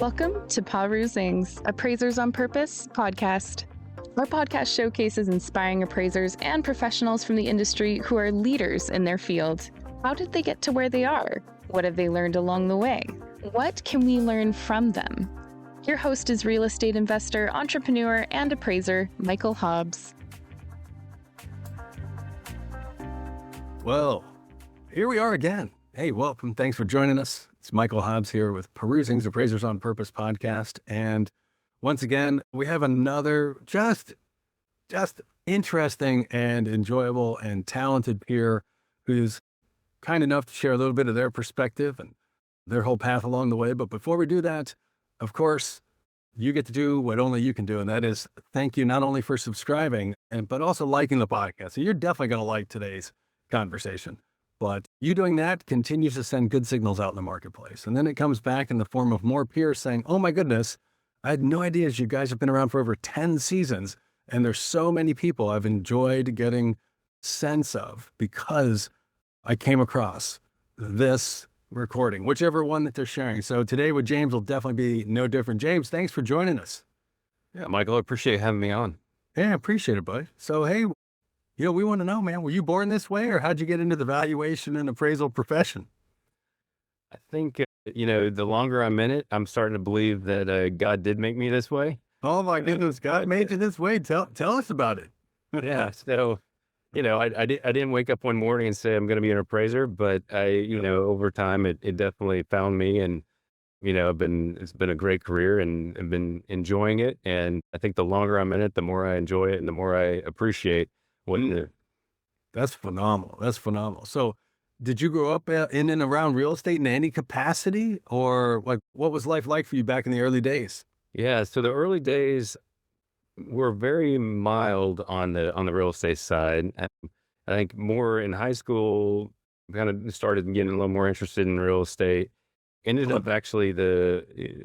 Welcome to Perusing's Appraisers on Purpose podcast. Our podcast showcases inspiring appraisers and professionals from the industry who are leaders in their field. How did they get to where they are? What have they learned along the way? What can we learn from them? Your host is real estate investor, entrepreneur, and appraiser, Michael Hobbs. Well, here we are again. Hey, welcome. Thanks for joining us. It's Michael Hobbs here with Perusing's Appraisers on Purpose podcast. And once again, we have another just interesting and enjoyable and talented peer who's kind enough to share a little bit of their perspective and their whole path along the way. But before we do that, of course, you get to do what only you can do. And that is thank you not only for subscribing, but also liking the podcast. So you're definitely going to like today's conversation. But you doing that continues to send good signals out in the marketplace. And then it comes back in the form of more peers saying, oh my goodness, I had no idea you guys have been around for over 10 seasons. And there's so many people I've enjoyed getting sense of because I came across this recording, whichever one that they're sharing. So today with James will definitely be no different. James, thanks for joining us. Yeah, Michael, I appreciate having me on. Yeah, I appreciate it, bud. So, hey, we want to know, man, were you born this way or how'd you get into the valuation and appraisal profession? I think, the longer I'm in it, I'm starting to believe that God did make me this way. Oh my goodness, God made you this way. Tell us about it. Yeah. So, I didn't wake up one morning and say I'm going to be an appraiser, but over time it definitely found me and, it's been a great career and I've been enjoying it. And I think the longer I'm in it, the more I enjoy it and the more I appreciate what it is. That's phenomenal. That's phenomenal. So did you grow up in and around real estate in any capacity or like what was life like for you back in the early days? Yeah. So the early days were very mild on the real estate side. I think more in high school, kind of started getting a little more interested in real estate. Ended up actually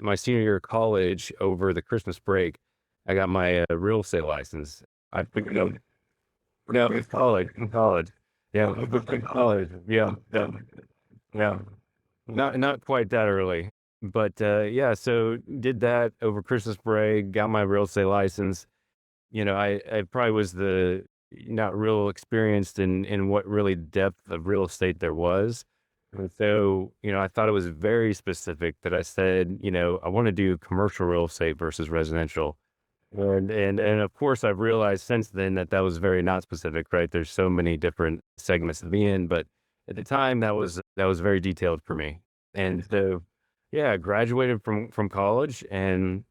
my senior year of college over the Christmas break, I got my real estate license. I figured out, no, it's college. Yeah, it's college. Yeah, yeah, yeah. Not quite that early, but yeah. So did that over Christmas break. Got my real estate license. I probably was not real experienced in what really depth of real estate there was. And so, I thought it was very specific that I said, I want to do commercial real estate versus residential. And of course, I've realized since then that was very not specific, right? There's so many different segments to be in, but at the time that was very detailed for me. And so, yeah, I graduated from college and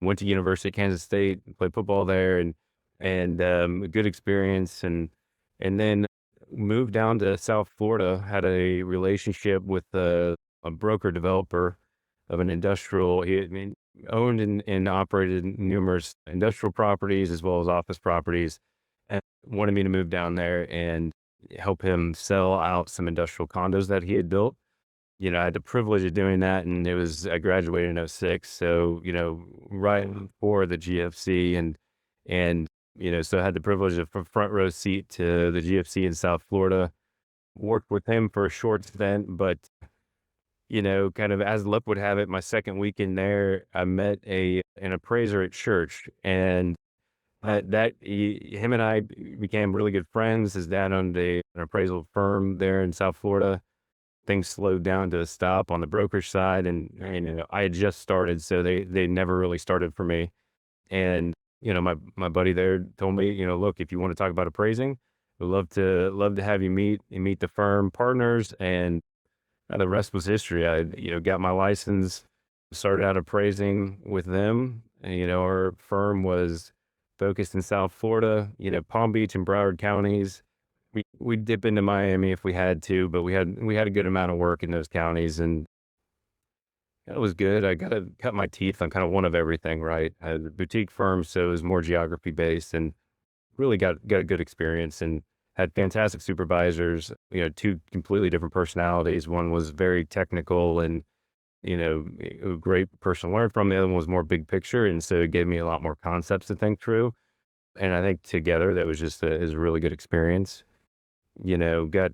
went to University of Kansas State, played football there, and a good experience, and then moved down to South Florida. Had a relationship with a broker developer of an industrial. Owned and operated numerous industrial properties as well as office properties, and wanted me to move down there and help him sell out some industrial condos that he had built. I had the privilege of doing that, and I graduated in '06. So, right before the GFC and, so I had the privilege of a front row seat to the GFC in South Florida, worked with him for a short stint, but, kind of as luck would have it, my second weekend there, I met an appraiser at church, and him and I became really good friends. His dad owned an appraisal firm there in South Florida. Things slowed down to a stop on the brokerage side, and I had just started, so they never really started for me. And my buddy there told me, look, if you want to talk about appraising, we'd love to have you meet the firm partners, and the rest was history. I got my license, started out appraising with them. And, our firm was focused in South Florida, Palm Beach and Broward counties. We dip into Miami if we had to, but we had a good amount of work in those counties, and it was good. I got to cut my teeth on kind of one of everything, right? I had a boutique firm, so it was more geography based, and really got a good experience and had fantastic supervisors. Two completely different personalities. One was very technical and a great person to learn from. The other one was more big picture, and so it gave me a lot more concepts to think through. And I think together that was just is a really good experience. Got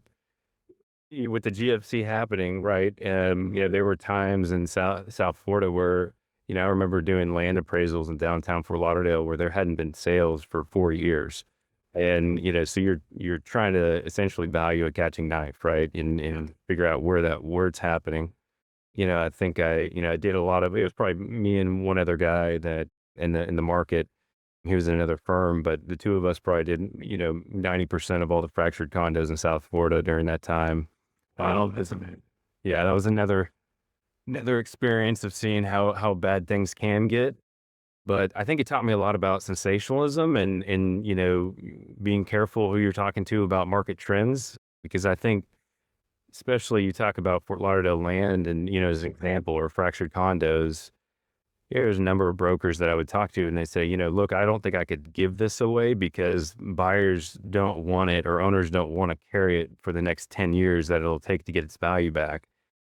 with the GFC happening, right? There were times in South Florida where, I remember doing land appraisals in downtown Fort Lauderdale where there hadn't been sales for 4 years. And, so you're trying to essentially value a catching knife, right? And figure out where it's happening. I think I did a lot of, it was probably me and one other guy that in the market. He was in another firm, but the two of us probably did, 90% of all the fractured condos in South Florida during that time. Wow. Yeah, that was another experience of seeing how bad things can get. But I think it taught me a lot about sensationalism and being careful who you're talking to about market trends. Because I think, especially you talk about Fort Lauderdale land and, as an example, or fractured condos, there's a number of brokers that I would talk to and they say, look, I don't think I could give this away because buyers don't want it or owners don't want to carry it for the next 10 years that it'll take to get its value back.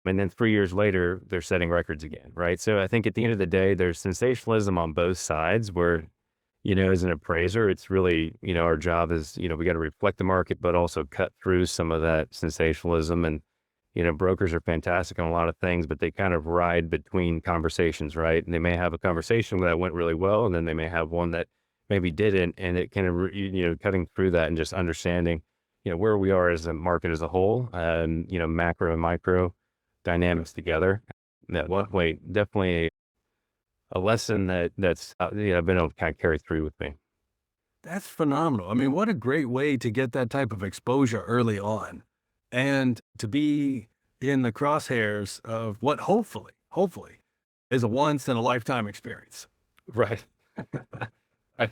And then 3 years later, they're setting records again, right? So I think at the end of the day, there's sensationalism on both sides where, as an appraiser, it's really, our job is, we got to reflect the market, but also cut through some of that sensationalism. And, brokers are fantastic on a lot of things, but they kind of ride between conversations, right? And they may have a conversation that went really well, and then they may have one that maybe didn't. And it kind of, cutting through that and just understanding, where we are as a market as a whole, macro and micro dynamics together. That one way, definitely a lesson that's I've been able to kind of carry through with me. That's phenomenal. I mean, what a great way to get that type of exposure early on and to be in the crosshairs of what hopefully is a once in a lifetime experience. Right. I,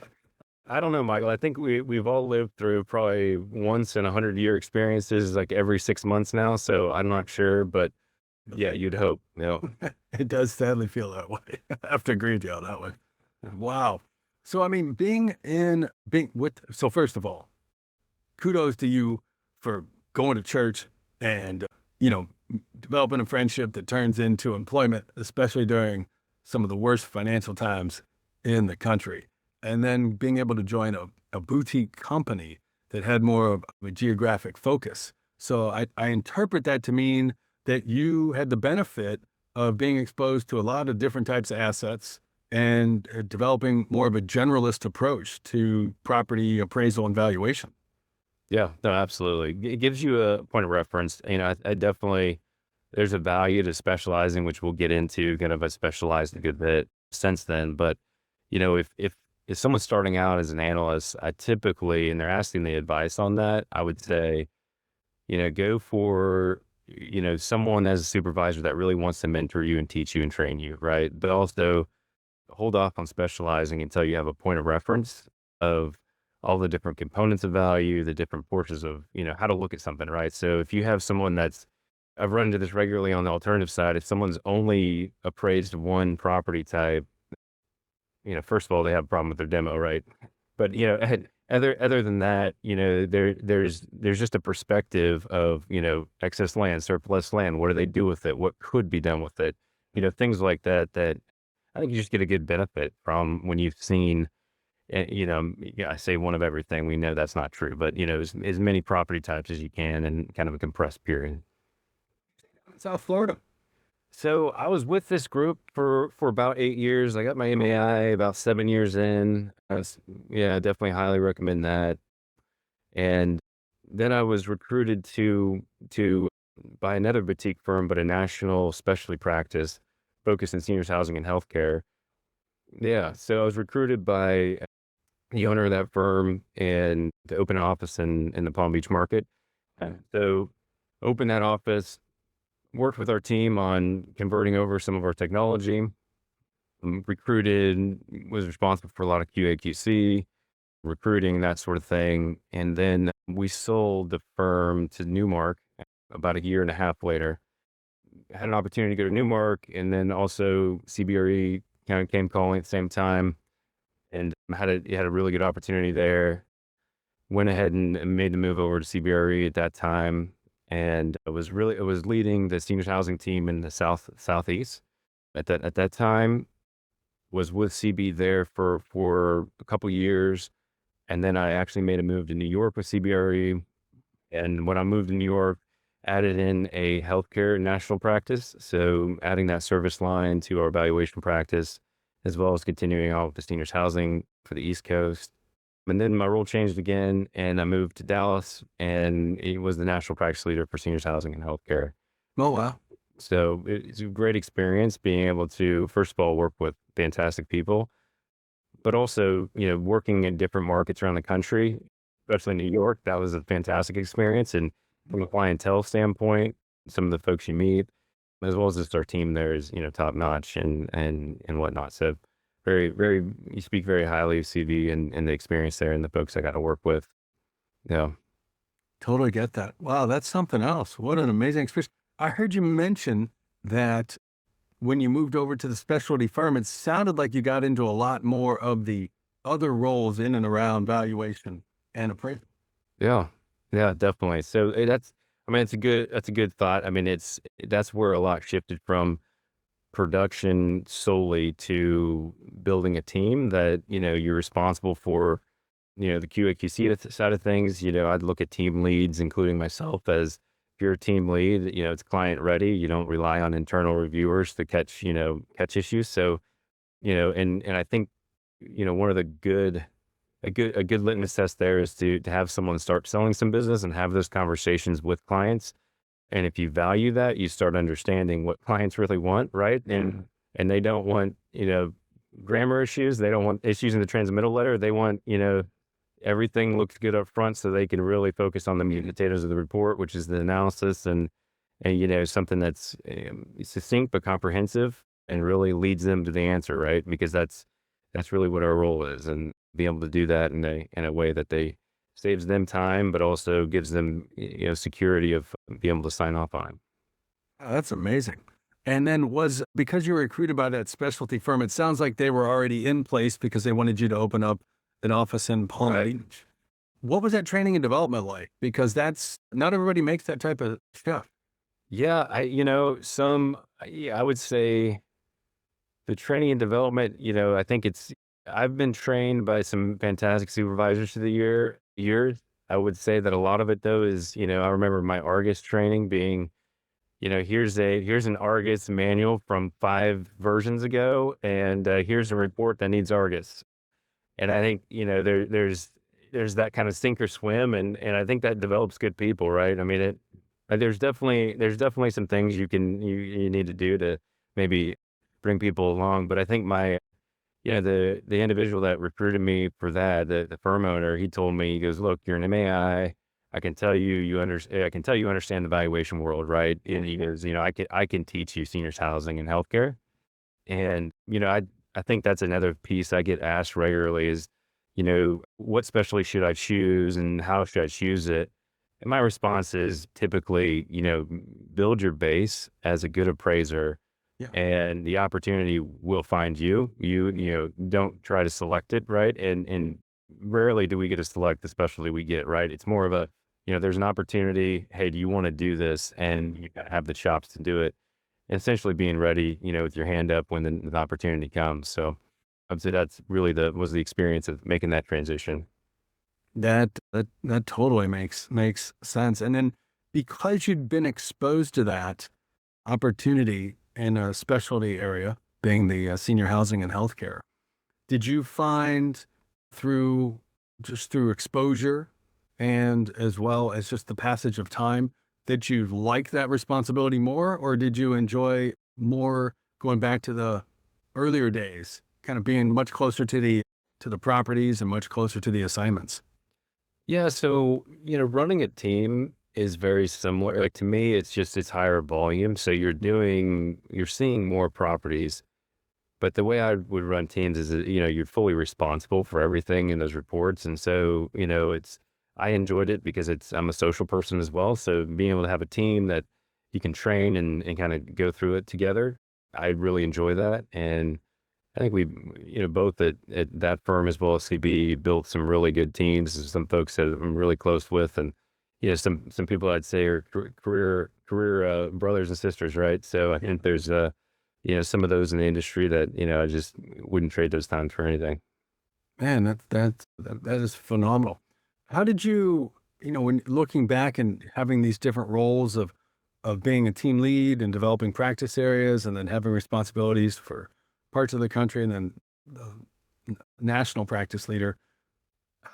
I don't know, Michael. I think we've all lived through probably once in 100-year experiences, like every 6 months now. So I'm not sure, but yeah, you'd hope. It does sadly feel that way. I have to agree with you on that one. Wow. So, I mean, so first of all, kudos to you for going to church and, developing a friendship that turns into employment, especially during some of the worst financial times in the country. And then being able to join a boutique company that had more of a geographic focus. So I interpret that to mean that you had the benefit of being exposed to a lot of different types of assets and developing more of a generalist approach to property appraisal and valuation. Yeah, no, absolutely. It gives you a point of reference. I definitely, there's a value to specializing, which we'll get into. Kind of, I specialized a good bit since then. But, if someone's starting out as an analyst, I typically, and they're asking the advice on that, I would say, go for, someone as a supervisor that really wants to mentor you and teach you and train you, right? But also hold off on specializing until you have a point of reference of all the different components of value, the different portions of, how to look at something, right? So if you have someone I've run into this regularly on the alternative side, if someone's only appraised one property type, first of all, they have a problem with their demo, right? But, other than that, there's just a perspective of, excess land, surplus land. What do they do with it? What could be done with it? Things like that I think you just get a good benefit from when you've seen, I say one of everything. We know that's not true, but, as many property types as you can in kind of a compressed period. South Florida. So I was with this group for about 8 years. I got my MAI about 7 years in. Definitely highly recommend that. And then I was recruited to by another boutique firm, but a national specialty practice focused in seniors housing and healthcare. Yeah, so I was recruited by the owner of that firm and to open an office in the Palm Beach market. So opened that office, worked with our team on converting over some of our technology, recruited, was responsible for a lot of QA/QC, recruiting, that sort of thing. And then we sold the firm to Newmark about a year and a half later. Had an opportunity to go to Newmark, and then also CBRE kind of came calling at the same time, and had a really good opportunity there. Went ahead and made the move over to CBRE at that time, and it was leading the seniors housing team in the southeast. At that time, was with CB there for a couple years, and then I actually made a move to New York with CBRE. And when I moved to New York, added in a healthcare national practice. So adding that service line to our valuation practice, as well as continuing on with the seniors housing for the East Coast. And then my role changed again, and I moved to Dallas, and it was the national practice leader for seniors housing and healthcare. Oh, wow. So it's a great experience being able to, first of all, work with fantastic people, but also, working in different markets around the country, especially New York. That was a fantastic experience. And from a clientele standpoint, some of the folks you meet, as well as just our team there is, top notch and whatnot. So very, very, you speak very highly of CV and the experience there and the folks I got to work with. Yeah. Totally get that. Wow, that's something else. What an amazing experience. I heard you mention that when you moved over to the specialty firm, it sounded like you got into a lot more of the other roles in and around valuation and appraisal. Yeah. Yeah, definitely. So that's a good thought. I mean, that's where a lot shifted from production solely to building a team that, you're responsible for, the QA/QC side of things. I'd look at team leads, including myself, as if you're a team lead, it's client ready. You don't rely on internal reviewers to catch issues. So, and I think, one of the a good litmus test there is to have someone start selling some business and have those conversations with clients. And if you value that, you start understanding what clients really want, right? And they don't want, grammar issues. They don't want issues in the transmittal letter. They want, everything looks good up front so they can really focus on the meat and potatoes of the report, which is the analysis and something that's succinct but comprehensive and really leads them to the answer, right? Because that's really what our role is, and be able to do that in a way that they saves them time, but also gives them security of being able to sign off on it. Oh, that's amazing. And then because you were recruited by that specialty firm, it sounds like they were already in place because they wanted you to open up an office in Palm Beach. What was that training and development like? Because not everybody makes that type of stuff. Yeah, I would say the training and development, I think I've been trained by some fantastic supervisors through the years. I would say that a lot of it though is, I remember my Argus training being, here's an Argus manual from 5 versions ago, and here's a report that needs Argus. And I think, there's that kind of sink or swim, and I think that develops good people, right? I mean, there's definitely some things you need to do to maybe bring people along. But I think the individual that recruited me for that, the firm owner, he told me, he goes, look, you're an MAI. I can tell you understand the valuation world, right? And he goes, I can teach you seniors housing and healthcare. And, I think that's another piece I get asked regularly is, what specialty should I choose and how should I choose it? And my response is typically, build your base as a good appraiser. Yeah. And the opportunity will find you. Don't try to select it, right? And rarely do we get to select the specialty we get, right? It's more of a, there's an opportunity. Hey, do you want to do this? And you gotta have the chops to do it. And essentially being ready, with your hand up when the opportunity comes. So I'd say that's really was the experience of making that transition. That totally makes sense. And then because you'd been exposed to that opportunity in a specialty area, being the senior housing and healthcare, did you find through exposure and as well as just the passage of time that you like that responsibility more, or did you enjoy more going back to the earlier days, kind of being much closer to the properties and much closer to the assignments? Yeah. So, running a team is very similar. Like to me, it's higher volume. So you're seeing more properties, but the way I would run teams is that, you're fully responsible for everything in those reports. And so, I enjoyed it because I'm a social person as well. So being able to have a team that you can train and kind of go through it together, I really enjoy that. And I think we, both at that firm as well as CB built some really good teams. There's some folks that I'm really close with, and some people I'd say are career brothers and sisters, right? So I think there's some of those in the industry that I just wouldn't trade those times for anything. Man, that is phenomenal. How did you when looking back and having these different roles of being a team lead and developing practice areas and then having responsibilities for parts of the country and then the national practice leader,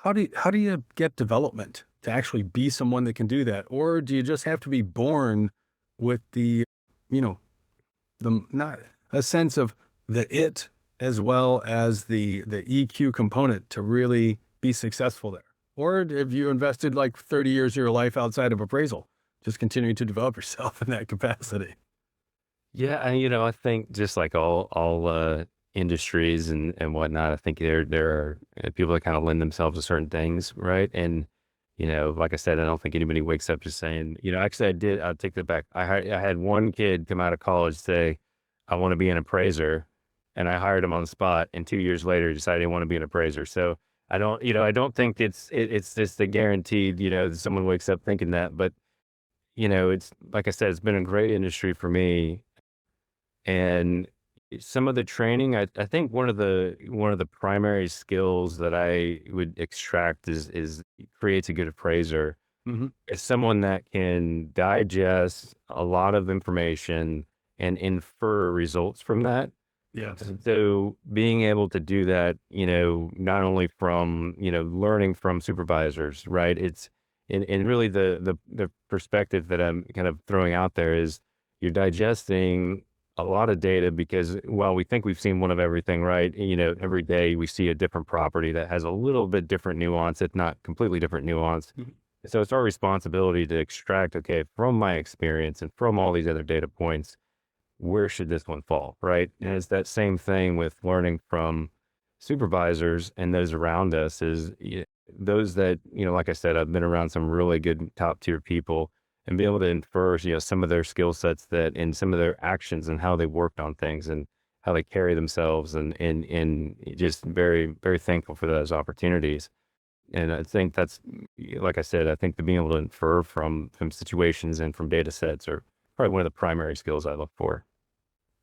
how do you get development to actually be someone that can do that? Or do you just have to be born with the not a sense of the it as well as the EQ component to really be successful there? Or have you invested like 30 years of your life outside of appraisal, just continuing to develop yourself in that capacity? Yeah, and I think just like all industries and whatnot, I think there are people that kind of lend themselves to certain things, right? And like I said, I don't think anybody wakes up just saying, actually, I'll take that back. I had one kid come out of college say, I want to be an appraiser, and I hired him on the spot. And 2 years later, decided I want to be an appraiser. So I don't think it's just a guaranteed, that someone wakes up thinking that, but it's like I said, it's been a great industry for me. And some of the training, I think one of the primary skills that I would extract is creates a good appraiser. Hmm. Is someone that can digest a lot of information and infer results from that. Yeah. So being able to do that, not only from, learning from supervisors, right? It's and really the perspective that I'm kind of throwing out there is you're digesting a lot of data because while we think we've seen one of everything, right? Every day we see a different property that has a little bit different nuance, if not completely different nuance. Mhm. So it's our responsibility to extract, okay, from my experience and from all these other data points, where should this one fall, right? And it's that same thing with learning from supervisors and those around us is those that, like I said, I've been around some really good top tier people and be able to infer, some of their skill sets that and some of their actions and how they worked on things and how they carry themselves and just very, very thankful for those opportunities. And I think that's, like I said, I think the being able to infer from situations and from data sets are probably one of the primary skills I look for.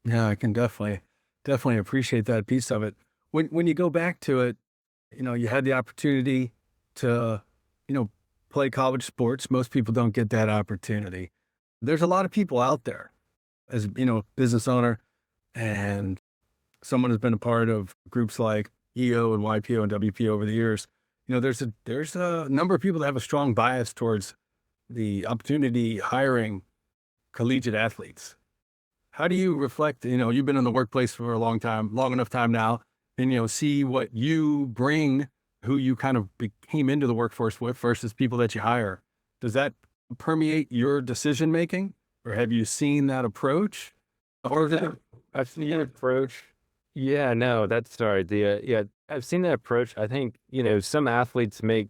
Yeah, I can definitely appreciate that piece of it. When you go back to it, you had the opportunity to, play college sports. Most people don't get that opportunity. There's a lot of people out there as, business owner and someone who's been a part of groups like EO and YPO and WPO over the years. There's a number of people that have a strong bias towards the opportunity hiring collegiate athletes. How do you reflect, you've been in the workplace for a long enough time now, and, see what you bring, who you kind of came into the workforce with versus people that you hire. Does that permeate your decision-making, or have you seen that approach? Or I've seen that approach. Yeah, no, that's sorry. I've seen that approach. I think, some athletes make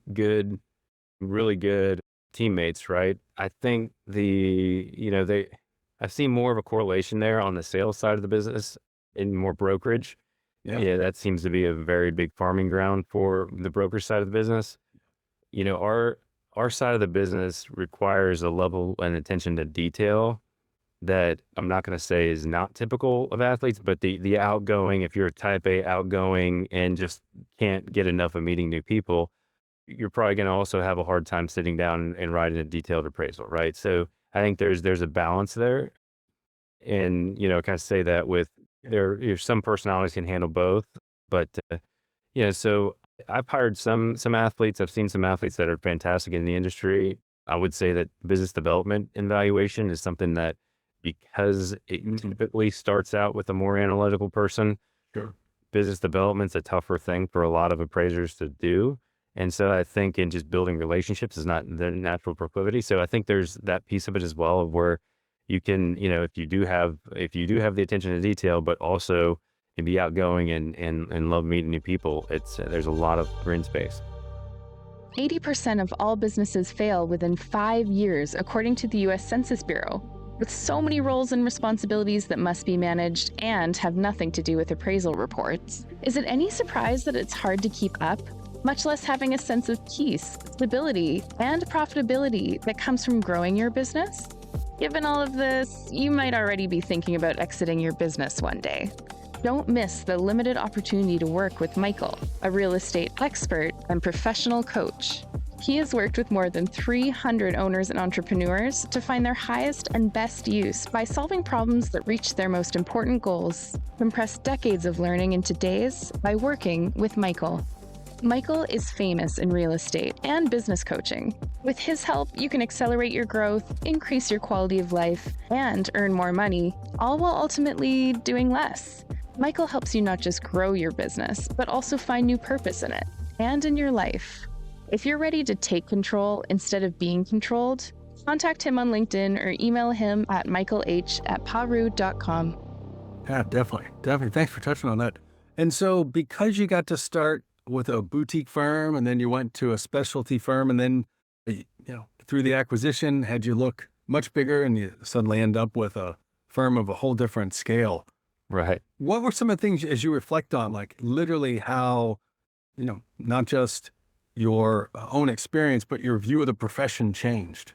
really good teammates, right? I think I've seen more of a correlation there on the sales side of the business and more brokerage. Yeah, that seems to be a very big farming ground for the broker side of the business. Our side of the business requires a level and attention to detail that I'm not going to say is not typical of athletes, but the outgoing, if you're a type A outgoing and just can't get enough of meeting new people, you're probably going to also have a hard time sitting down and writing a detailed appraisal, right? So I think there's a balance there. And, kind of say that with some personalities can handle both, but, so I've hired some athletes. I've seen some athletes that are fantastic in the industry. I would say that business development evaluation is something that, because it typically starts out with a more analytical person, Sure. Business development's a tougher thing for a lot of appraisers to do. And so I think in just building relationships is not their natural proclivity. So I think there's that piece of it as well, of where you can, if you do have the attention to detail, but also can be outgoing and love meeting new people, there's a lot of green space. 80% of all businesses fail within 5 years, according to the U.S. Census Bureau. With so many roles and responsibilities that must be managed and have nothing to do with appraisal reports, is it any surprise that it's hard to keep up? Much less having a sense of peace, stability, and profitability that comes from growing your business? Given all of this, you might already be thinking about exiting your business one day. Don't miss the limited opportunity to work with Michael, a real estate expert and professional coach. He has worked with more than 300 owners and entrepreneurs to find their highest and best use by solving problems that reach their most important goals. Compress decades of learning into days by working with Michael. Michael is famous in real estate and business coaching. With his help, you can accelerate your growth, increase your quality of life, and earn more money, all while ultimately doing less. Michael helps you not just grow your business, but also find new purpose in it and in your life. If you're ready to take control instead of being controlled, contact him on LinkedIn or email him at michaelh@paru.com. Yeah, definitely. Definitely. Thanks for touching on that. And so because you got to start with a boutique firm and then you went to a specialty firm and then, through the acquisition, had you look much bigger and you suddenly end up with a firm of a whole different scale. Right. What were some of the things as you reflect on, like literally how, not just your own experience, but your view of the profession changed?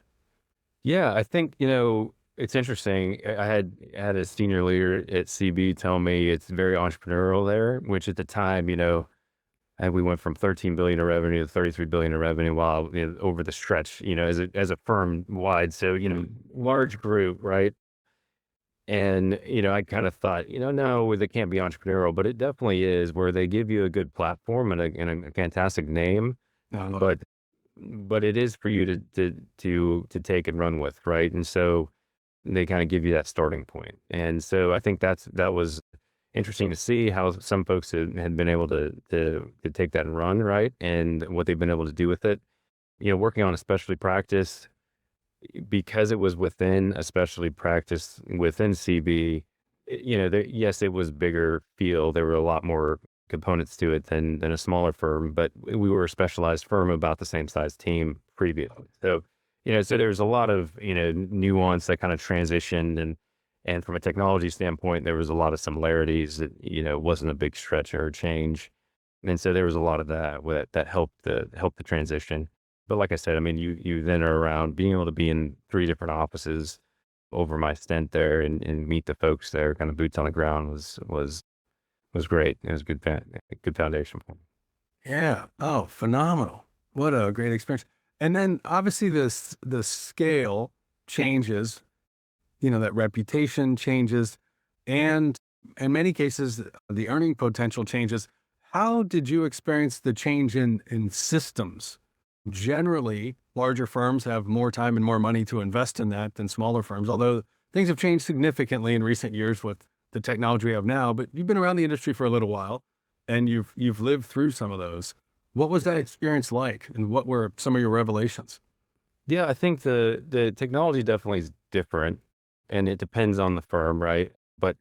Yeah, I think, it's interesting. I had a senior leader at CB tell me it's very entrepreneurial there, which at the time, and we went from 13 billion in revenue to 33 billion in revenue while over the stretch, as a firm wide. So, large group, right? And, I kind of thought, no, they can't be entrepreneurial, but it definitely is, where they give you a good platform and a fantastic name, No, but it is for you to take and run with, right? And so they kind of give you that starting point. And so I think that was interesting to see how some folks had been able to take that and run, right? And what they've been able to do with it. Working on a specialty practice, because it was within a specialty practice within CB, yes, it was bigger field. There were a lot more components to it than a smaller firm, but we were a specialized firm about the same size team previously. So, so there's a lot of, nuance that kind of transitioned, and from a technology standpoint, there was a lot of similarities that, wasn't a big stretch or change. And so there was a lot of that helped the transition. But like I said, I mean, you then are around being able to be in 3 different offices over my stint there and meet the folks there, kind of boots on the ground was great. It was a good foundation for me. Yeah. Oh, phenomenal. What a great experience. And then obviously the scale changes, that reputation changes, and in many cases, the earning potential changes. How did you experience the change in systems? Generally, larger firms have more time and more money to invest in that than smaller firms, although things have changed significantly in recent years with the technology we have now. But you've been around the industry for a little while and you've lived through some of those. What was that experience like, and what were some of your revelations? Yeah, I think the technology definitely is different, and it depends on the firm, right? But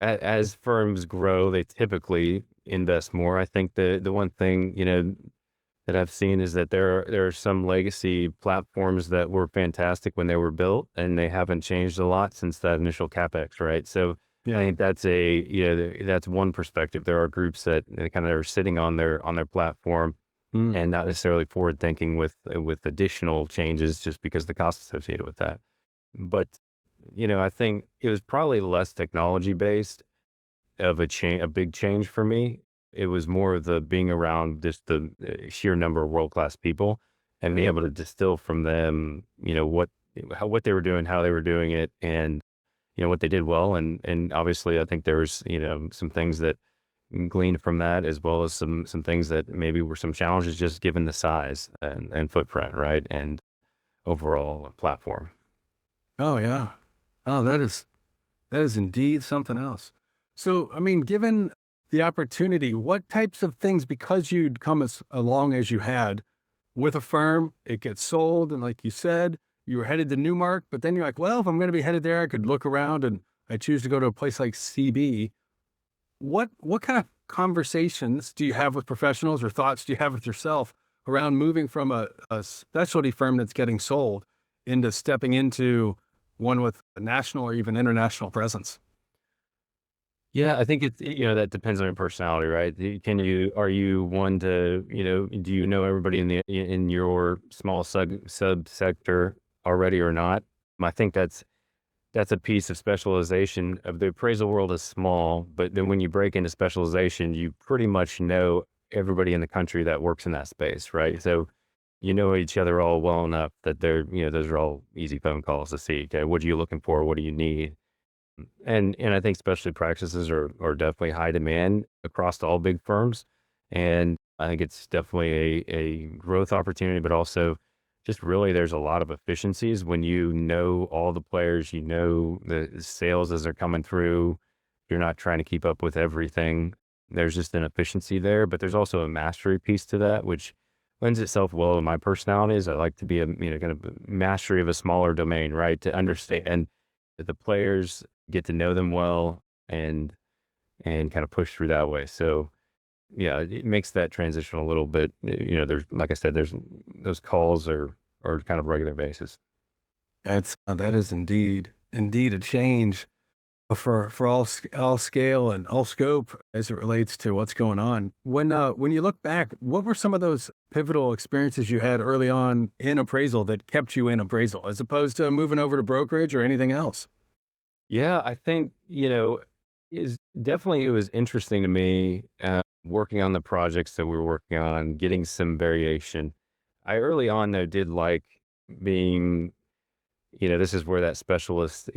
as firms grow, they typically invest more. I think the one thing, that I've seen is that there are some legacy platforms that were fantastic when they were built, and they haven't changed a lot since that initial CapEx, right? So Yeah. I think that's that's one perspective. There are groups that kind of are sitting on their platform and not necessarily forward thinking with additional changes just because the cost associated with that. But I think it was probably less technology based of a big change for me. It was more of the being around just the sheer number of world-class people and being able to distill from them, what they were doing, how they were doing it, and, what they did well. And obviously I think there's, some things that gleaned from that, as well as some things that maybe were some challenges just given the size and footprint, right? And overall platform. Oh yeah. Oh, that is indeed something else. So, I mean, given the opportunity, what types of things, because you'd come as along as you had with a firm, it gets sold, and like you said, you were headed to Newmark, but then you're like, well, if I'm going to be headed there, I could look around, and I choose to go to a place like CB. What kind of conversations do you have with professionals, or thoughts do you have with yourself around moving from a specialty firm that's getting sold into stepping into one with a national or even international presence? Yeah, I think it's, that depends on your personality, right? Are you one to, do you know everybody in your small subsector already or not? I think that's a piece of specialization of the appraisal world is small, but then when you break into specialization, you pretty much know everybody in the country that works in that space, right? So you know each other all well enough that those are all easy phone calls to see, okay, what are you looking for? What do you need? And I think specialty practices are definitely high demand across all big firms. And I think it's definitely a growth opportunity, but also just really there's a lot of efficiencies when you know all the players, you know the sales as they're coming through. You're not trying to keep up with everything. There's just an efficiency there, but there's also a mastery piece to that, which lends itself well to my personality. Is I like to be a kind of mastery of a smaller domain, right? To understand that the players, get to know them well, and kind of push through that way. So yeah, it makes that transition a little bit, there's, like I said, there's those calls are kind of regular basis. That is indeed a change for all scale and all scope as it relates to what's going on. When you look back, what were some of those pivotal experiences you had early on in appraisal that kept you in appraisal, as opposed to moving over to brokerage or anything else? Yeah, I think, is definitely it was interesting to me, working on the projects that we were working on, getting some variation. I early on though did like being, this is where that specialist,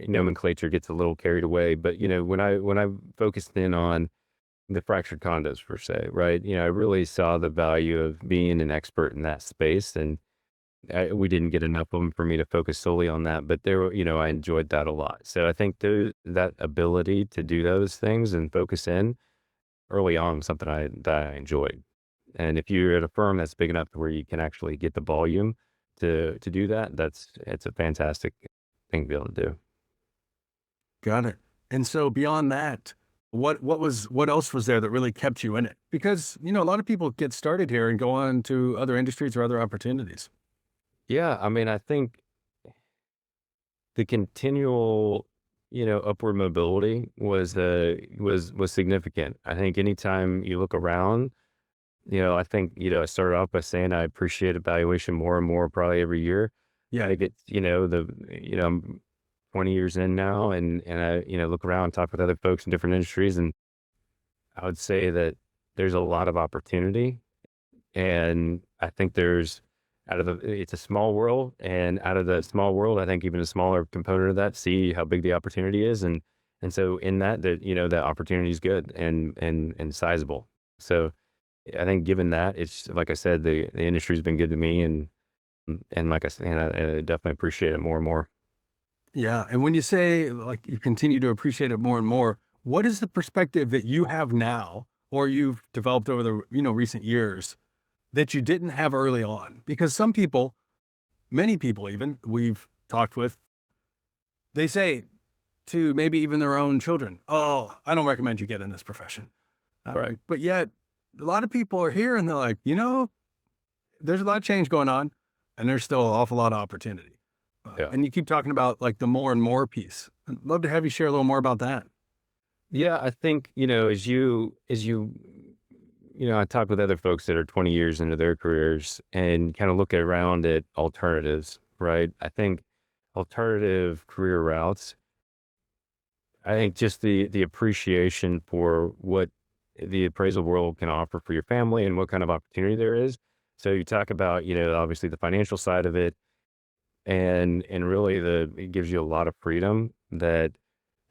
nomenclature gets a little carried away. But when I focused in on the fractured condos per se, right? I really saw the value of being an expert in that space, and we didn't get enough of them for me to focus solely on that. But there were, I enjoyed that a lot. So I think that ability to do those things and focus in early on was something that I enjoyed. And if you're at a firm that's big enough to where you can actually get the volume to do that, it's a fantastic thing to be able to do. Got it. And so beyond that, what else was there that really kept you in it? Because, a lot of people get started here and go on to other industries or other opportunities. Yeah, I mean, I think the continual, upward mobility was significant. I think anytime you look around, I think, I started off by saying I appreciate evaluation more and more probably every year. Yeah. I get, I'm 20 years in now, and I, look around and talk with other folks in different industries, and I would say that there's a lot of opportunity. And I think it's a small world, and out of the small world, I think even a smaller component of that, see how big the opportunity is. And so in that opportunity is good and sizable. So I think given that, it's like I said, the industry's been good to me, and like I said, and I definitely appreciate it more and more. Yeah. And when you say like you continue to appreciate it more and more, what is the perspective that you have now or you've developed over the, recent years that you didn't have early on? Because some people, many people even we've talked with, they say to maybe even their own children, "Oh, I don't recommend you get in this profession." Right. But yet a lot of people are here and they're like, there's a lot of change going on and there's still an awful lot of opportunity. Yeah. And you keep talking about like the more and more piece. I'd love to have you share a little more about that. Yeah, I think, I talk with other folks that are 20 years into their careers and kind of look around at alternatives, right? I think alternative career routes, I think just the appreciation for what the appraisal world can offer for your family and what kind of opportunity there is. So you talk about, obviously the financial side of it, and really it gives you a lot of freedom that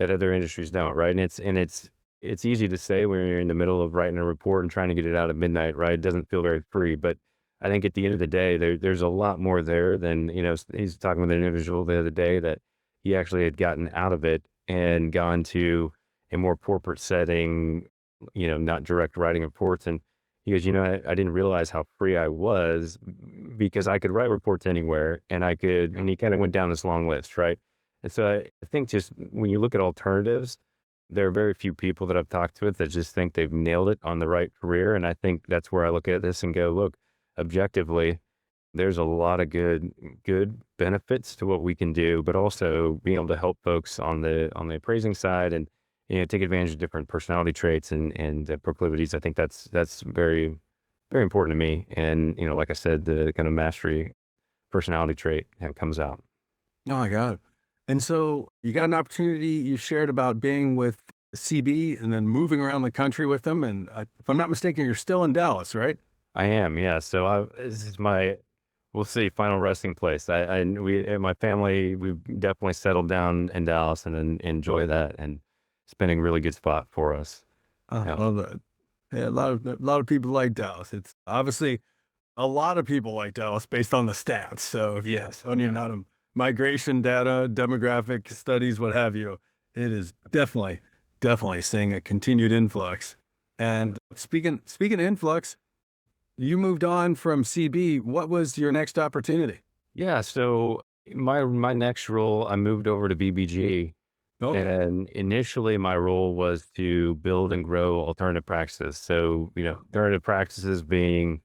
other industries don't, right? And it's easy to say when you're in the middle of writing a report and trying to get it out at midnight, right? It doesn't feel very free, but I think at the end of the day, there's a lot more there than, he's talking with an individual the other day that he actually had gotten out of it and gone to a more corporate setting, not direct writing reports. And he goes, I didn't realize how free I was because I could write reports anywhere, and he kind of went down this long list, right? And so I think just when you look at alternatives, there are very few people that I've talked with that just think they've nailed it on the right career. And I think that's where I look at this and go, look, objectively, there's a lot of good benefits to what we can do, but also being able to help folks on the appraising side and, take advantage of different personality traits and proclivities. I think that's very, very important to me. And, like I said, the kind of mastery personality trait comes out. Oh my God. And so you got an opportunity you shared about being with CB and then moving around the country with them. And if I'm not mistaken, you're still in Dallas, right? I am, yeah. So this is my, we'll see, final resting place. We, and my family, we've definitely settled down in Dallas and enjoy that. And it's been a really good spot for us. I Yeah. love that. Yeah, a lot of people like Dallas. It's obviously a lot of people like Dallas based on the stats. So if yes, on your not a migration data, demographic studies, what have you, it is definitely seeing a continued influx. And speaking of influx, you moved on from CB. What was your next opportunity? Yeah. So my next role, I moved over to BBG. Okay. And initially my role was to build and grow alternative practices. So, alternative practices being,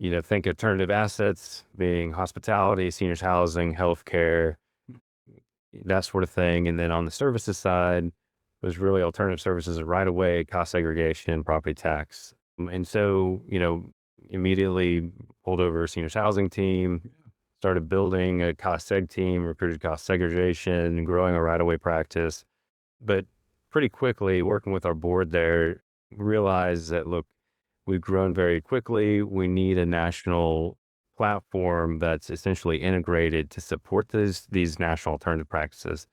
think alternative assets being hospitality, seniors housing, healthcare, that sort of thing. And then on the services side was really alternative services right away, cost segregation, property tax. And so, immediately pulled over a seniors housing team, started building a cost seg team, recruited cost segregation, growing a right away practice. But pretty quickly working with our board there, realized that, look, we've grown very quickly. We need a national platform that's essentially integrated to support these national alternative practices.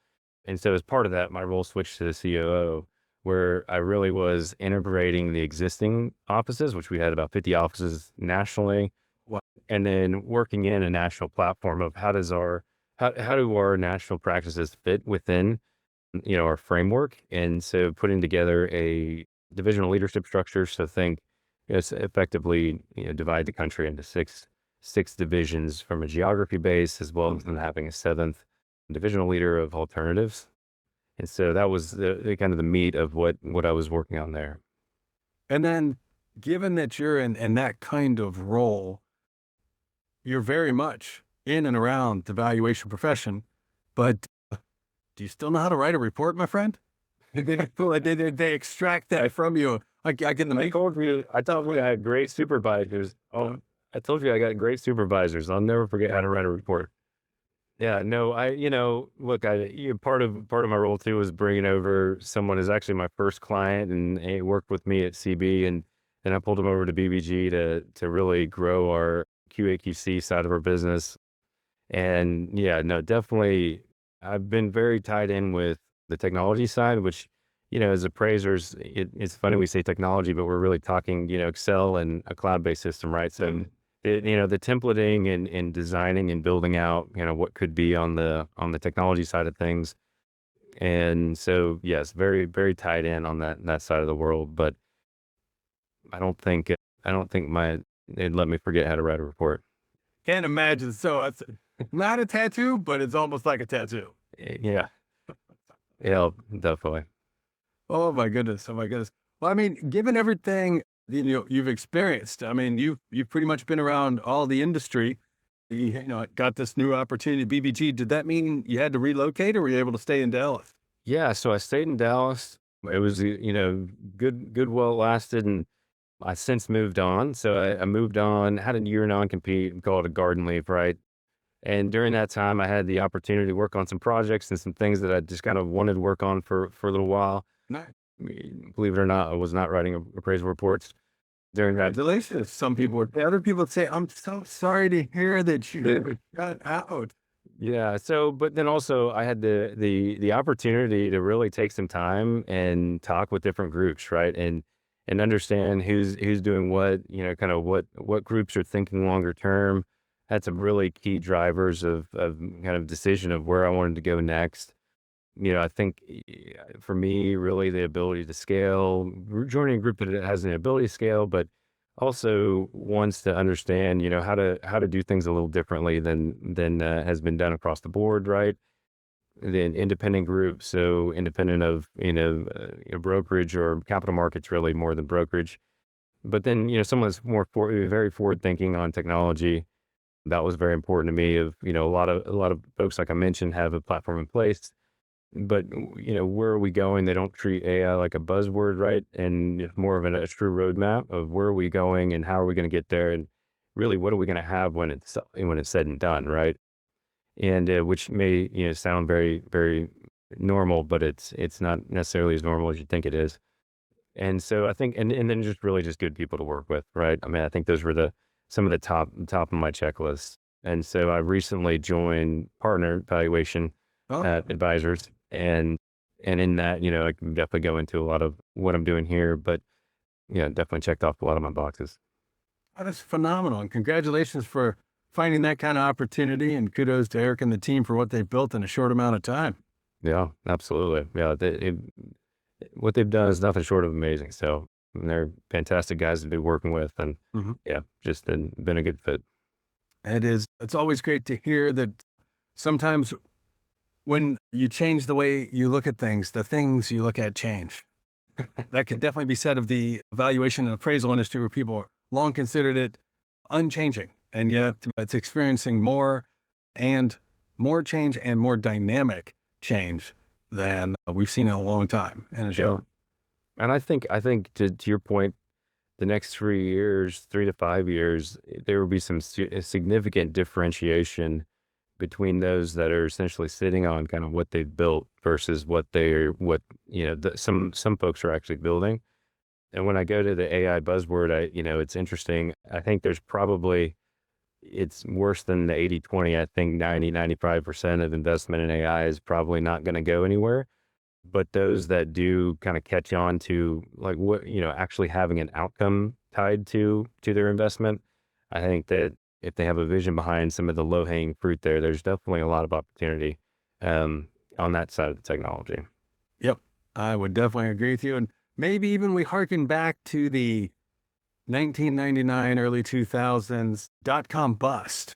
And so as part of that, my role switched to the COO, where I really was integrating the existing offices, which we had about 50 offices nationally, Wow. and then working in a national platform of how do our national practices fit within our framework. And so putting together a divisional leadership structure. So think, it's effectively, divide the country into six divisions from a geography base, as well as then having a seventh divisional leader of alternatives. And so that was the kind of the meat of what I was working on there. And then given that you're in that kind of role, you're very much in and around the valuation profession, but do you still know how to write a report, my friend? They extract that from you. I get them. I told you I had great supervisors. Oh, I told you I got great supervisors. I'll never forget how to write a report. Yeah, no, look, part of my role too was bringing over someone who's actually my first client, and he worked with me at CB, and I pulled him over to BBG to really grow our QAQC side of our business. And yeah, no, definitely, I've been very tied in with the technology side, which, as appraisers, it's funny we say technology, but we're really talking, Excel and a cloud-based system, right? So, the templating and designing and building out, what could be on the technology side of things. And so, yes, very, very tied in on that side of the world. But I don't think they'd let me forget how to write a report. Can't imagine. So it's not a tattoo, but it's almost like a tattoo. Yeah, yeah, definitely. Oh my goodness. Oh my goodness. Well, I mean, given everything you've experienced, I mean, you've pretty much been around all the industry. You got this new opportunity at BBG. Did that mean you had to relocate, or were you able to stay in Dallas? Yeah, so I stayed in Dallas. It was, good while it lasted, and I since moved on. So I moved on, had a year non-compete, called it a garden leave, right? And during that time, I had the opportunity to work on some projects and some things that I just kind of wanted to work on for a little while. Nice. Believe it or not, I was not writing appraisal reports during that. Congratulations. Some people would, other people would say, I'm so sorry to hear that you got out. Yeah. So, but then also I had the opportunity to really take some time and talk with different groups, right? And understand who's doing what, kind of what groups are thinking longer term. Had some really key drivers of kind of decision of where I wanted to go next. I think for me, really the ability to scale, joining a group that has an ability to scale, but also wants to understand, how to do things a little differently than has been done across the board, right? Then independent group, so independent of brokerage or capital markets, really more than brokerage. But then someone that's very forward thinking on technology. That was very important to me. Of a lot of folks, like I mentioned, have a platform in place, but where are we going? They don't treat AI like a buzzword, right? And it's more of a true roadmap of where are we going and how are we going to get there, and really what are we going to have when it's said and done, right? and which may sound very very normal, but it's not necessarily as normal as you think it is. And so I think, and then just really just good people to work with, right? I mean, I think those were some of the top of my checklist. And so I recently joined partner evaluation Oh, at Advisors, and in that, I can definitely go into a lot of what I'm doing here, but definitely checked off a lot of my boxes. that's phenomenal. And congratulations for finding that kind of opportunity. And kudos to Eric and the team for what they've built in a short amount of time. Yeah, absolutely. Yeah, what they've done is nothing short of amazing. So they're fantastic guys to be working with, and Mhm. yeah, just been a good fit. It's always great to hear that sometimes when you change the way you look at things, the things you look at change. That could definitely be said of the valuation and appraisal industry, where people long considered it unchanging, and yet it's experiencing more change and more dynamic change than we've seen in a long time. And Yeah. And I think to your point, the next 3 years, 3 to 5 years, there will be some significant differentiation between those that are essentially sitting on kind of what they've built versus some folks are actually building. And when I go to the AI buzzword, it's interesting. I think it's worse than the 80/20. I think 95% of investment in AI is probably not going to go anywhere. But those that do kind of catch on to like what, actually having an outcome tied to their investment, I think that if they have a vision behind some of the low hanging fruit there's definitely a lot of opportunity on that side of the technology. yep, I would definitely agree with you. And maybe even we harken back to the 1999, early 2000s .com bust,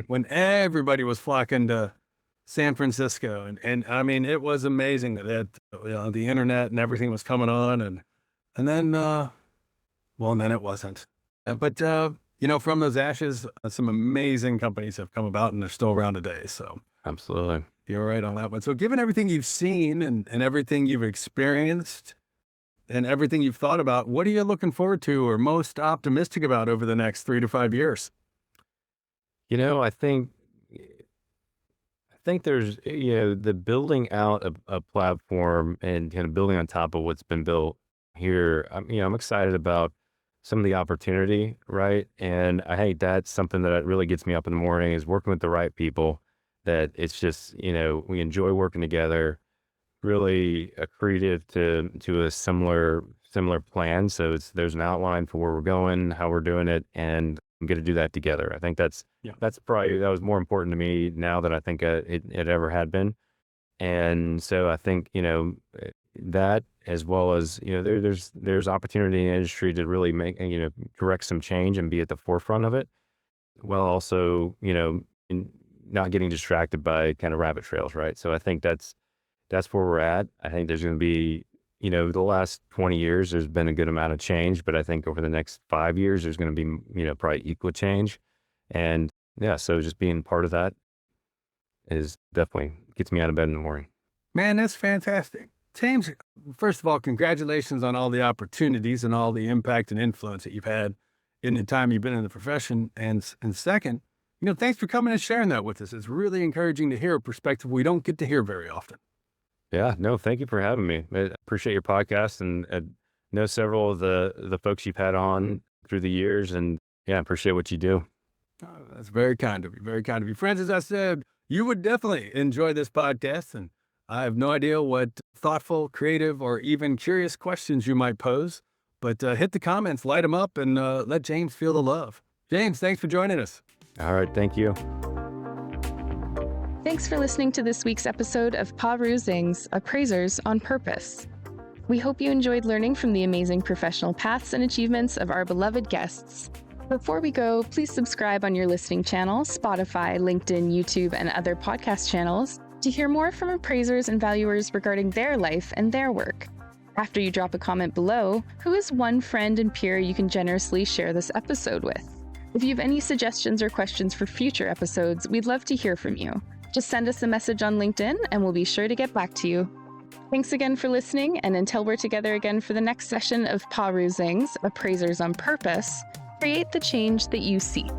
when everybody was flocking to San Francisco. And I mean, it was amazing that the internet and everything was coming on. And then, and then it wasn't. But from those ashes, some amazing companies have come about, and they're still around today. So Absolutely. you're right on that one. So given everything you've seen and everything you've experienced and everything you've thought about, what are you looking forward to or most optimistic about over the next 3 to 5 years? I think there's, the building out a platform and kind of building on top of what's been built here. I'm excited about some of the opportunity, right? And I think that's something that really gets me up in the morning, is working with the right people, that it's just, we enjoy working together, really accretive to a similar plan. So there's an outline for where we're going, how we're doing it, and I'm going to do that together. I think that was more important to me now than I think it ever had been. And so I think, that, as well as, there's opportunity in the industry to really make, correct some change and be at the forefront of it, while also, not getting distracted by kind of rabbit trails. Right. So I think that's where we're at. I think there's going to be, the last 20 years, there's been a good amount of change, but I think over the next 5 years, there's going to be, probably equal change. And yeah, so just being part of that is definitely gets me out of bed in the morning. Man, that's fantastic. James, first of all, congratulations on all the opportunities and all the impact and influence that you've had in the time you've been in the profession. And second, thanks for coming and sharing that with us. It's really encouraging to hear a perspective we don't get to hear very often. Yeah, no, thank you for having me. I appreciate your podcast, and know several of the folks you've had on through the years, and yeah, I appreciate what you do. Oh, that's very kind of you. Very kind of you. Friends, as I said, you would definitely enjoy this podcast, and I have no idea what thoughtful, creative, or even curious questions you might pose, but hit the comments, light them up, and let James feel the love. James, thanks for joining us. All right, thank you. Thanks for listening to this week's episode of Pa Zing's Appraisers on Purpose. We hope you enjoyed learning from the amazing professional paths and achievements of our beloved guests. Before we go, please subscribe on your listening channel, Spotify, LinkedIn, YouTube, and other podcast channels to hear more from appraisers and valuers regarding their life and their work. After you drop a comment below, who is one friend and peer you can generously share this episode with? If you have any suggestions or questions for future episodes, we'd love to hear from you. Just send us a message on LinkedIn and we'll be sure to get back to you. Thanks again for listening, and until we're together again for the next session of Pa Zing's Appraisers on Purpose, create the change that you seek.